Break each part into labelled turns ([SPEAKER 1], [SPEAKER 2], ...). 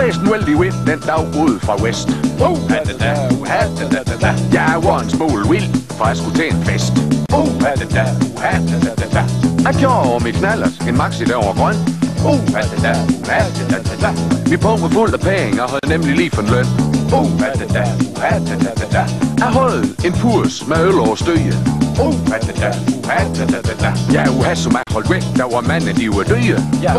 [SPEAKER 1] blæste en vældig vind den dag ude fra vest. Jeg var en smule vild, for jeg skulle til en fest. Jeg gjorde over mit knallert, en maxi der var grøn. Vi punkt var fuld af penge, og havde nemlig lige fundet løn. Jeg holdt en purs med øl over støje. Ja, som jeg holdt væk, der var manden, de var døde. Jeg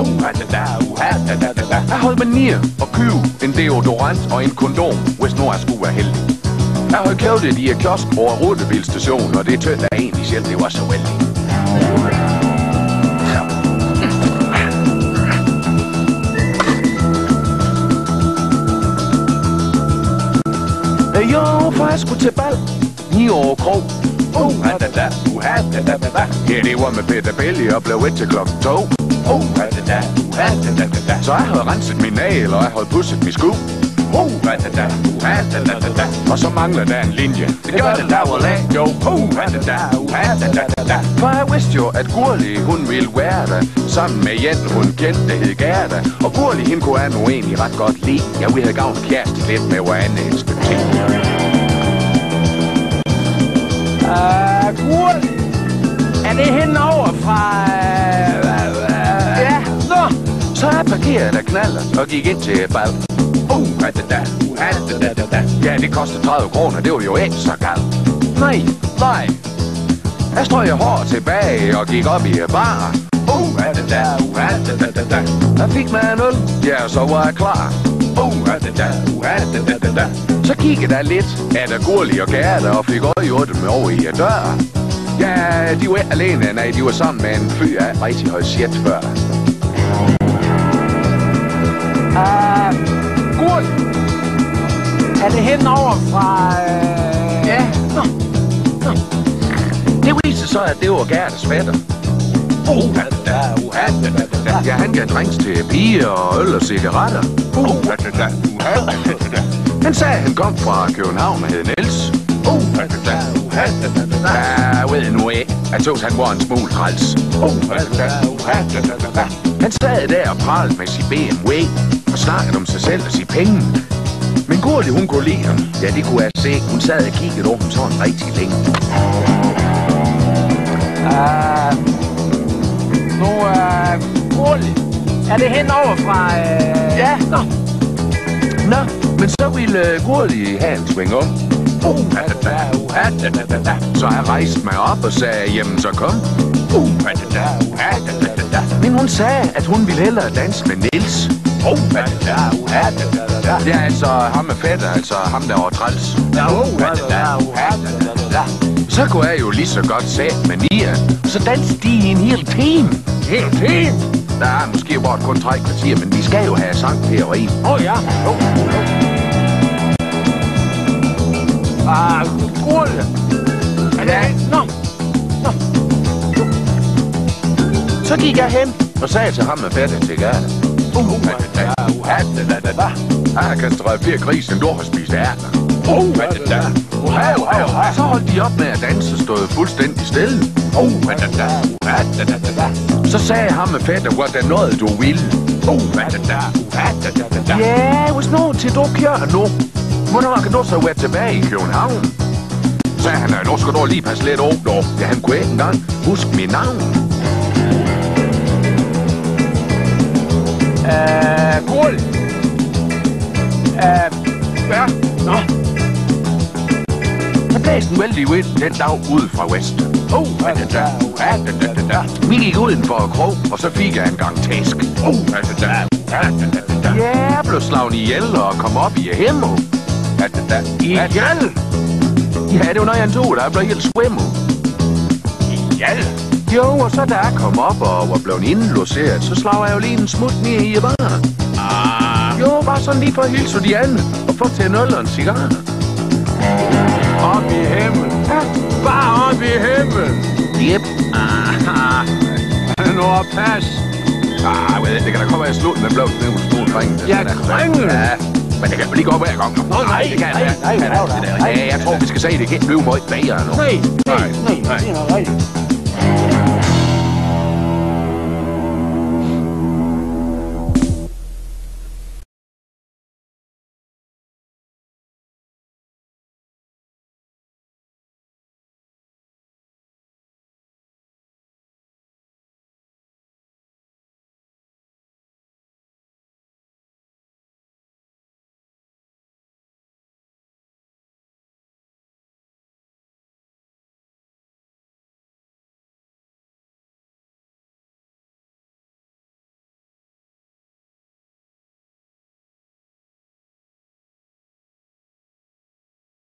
[SPEAKER 1] holdt mig ned og købte en deodorant og en kondom, hvis nu jeg skulle være heldig. Jeg havde købt det i et kiosk over Rutebilstation, og det tødte jeg egentlig selv, det var så vældig. Jo, for jeg skulle til bal, 9 år krog. Ja, det var med Peter Belli og blev ved til klokken 2. Så jeg havde renset min nagel, og jeg havde pudset min sko. Og så mangler der en linje. Det gør det, der var lag, jo. For jeg vidste jo, at Gurli, hun ville være der, sammen med Jen, hun kendte, der hed Gerda. Og Gurli, hende kunne jeg nu egentlig ret godt lide. Ja, vi havde gavnet kæreste lidt med, hvor Anne elskede ting.
[SPEAKER 2] Gurli, er det hende over fra...
[SPEAKER 1] Ja, nå. Så jeg parkerede af knallert og gik ind til bal. Ja, det kostede 30 kroner, det var jo ikke så galt. Nej. Jeg strøg hår tilbage og gik op i bar. Jeg fik mig en øl, ja, så var jeg klar. Så kiggede jeg lidt af der Gurli og Gerda og fik øje på dem over i dør. Ja, de var ikke alene, nej, de var sammen med en fyr af rigtig høj shit før.
[SPEAKER 2] Gurli, er det hende over fra...
[SPEAKER 1] Ja, nå. Det viste så, at det var Gerdas fætter. Ja, han gav drinks til piger og øl og cigaretter. Han sagde, at han kom fra København og hed Niels. Jeg ved nu ikke. Jeg tog, han var en smule træls. Han sad der og pralede med sin BMW og snakkede om sig selv og sine penge. Men Gurli, hun kunne lide ham. Ja, det kunne jeg se. Hun sad og kiggede over ham sådan rigtig længe.
[SPEAKER 2] Gurli, er det hende over fra...
[SPEAKER 1] Ja, nå, men så ville Gurli have en sving om. Så jeg rejste mig op og sagde, jamen så kom. Men hun sagde, at hun ville hellere danse med Niels. Ja, altså ham med fætter, altså ham der var træls. Så kunne jeg jo lige så godt sætte med Nia. Så dansede de i en hel time.
[SPEAKER 2] Helt team?
[SPEAKER 1] Der er måske bare kun 3 kvarter, men vi skal jo have sang her og en.
[SPEAKER 2] Ja. Gurli. Nå.
[SPEAKER 1] Så gik jeg hen og sagde til ham med fætter til Gerda. Jeg kan strøge flere gris, end du har spist ærter. Så holdt de op med at danse og stod fuldstændig stille. Så sagde ham med fætter, hvor der noget du ville. Ja, hvis nu til du kører nu. Hvornår kan du så være tilbage i København? Sagde han, nu skal du lige passe lidt op, dog. Ja, han kunne ikke engang huske mit navn.
[SPEAKER 2] Gurli.
[SPEAKER 1] Ja, nå. Der blæste en vældig vind den dag ude fra vest. Vi gik uden for et krog, og så fik jeg en gang tæsk. Ja, jeg blev slagen ihjel og kom op i himmel.
[SPEAKER 2] Ihjel?
[SPEAKER 1] Ja, det var når jeg tog, der blev helt svimmel.
[SPEAKER 2] Ihjel?
[SPEAKER 1] Jo, og så da jeg kom op og var blevet indloseret, så slag jeg jo lige en smut ned i baren. Jo, bare sådan lige for at hilse de andre og få til en øl og en cigar.
[SPEAKER 2] Op i himmel.
[SPEAKER 1] Ja.
[SPEAKER 2] Bare op i himmel.
[SPEAKER 1] Jep.
[SPEAKER 2] Nu er pas.
[SPEAKER 1] Jeg ved ikke, det kan da komme af slutten, den blev en stor dreng.
[SPEAKER 2] Ja, drengen.
[SPEAKER 1] Ja, men det kan lige gå hver gang.
[SPEAKER 2] Nej,
[SPEAKER 1] det kan jeg. Ja, jeg tror, vi skal sige, det kan ikke blive meget bedre nu.
[SPEAKER 2] Nej, det er noget rigtigt.